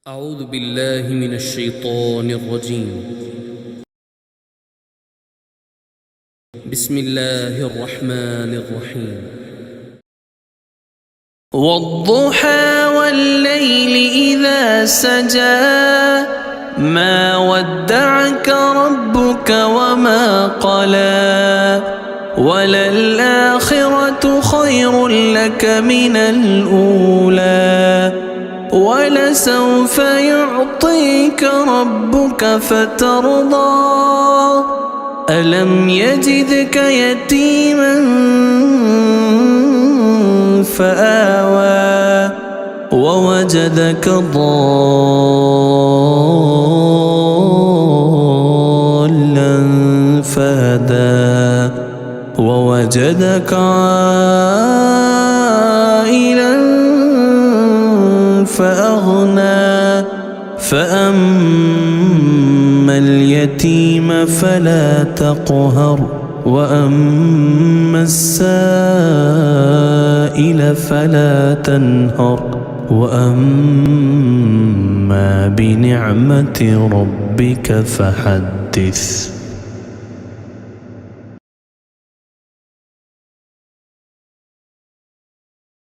أعوذ بالله من الشيطان الرجيم. بسم الله الرحمن الرحيم. والضحى والليل إذا سجى ما ودعك ربك وما قلى وللآخرة خير لك من الأولى ولسوف يعطيك ربك فترضى ألم يجدك يتيما فآوى ووجدك ضالا فهدى ووجدك عائلا فأغنى فأما اليتيم فلا تقهر وأما السائل فلا تنهر وأما بنعمة ربك فحدث.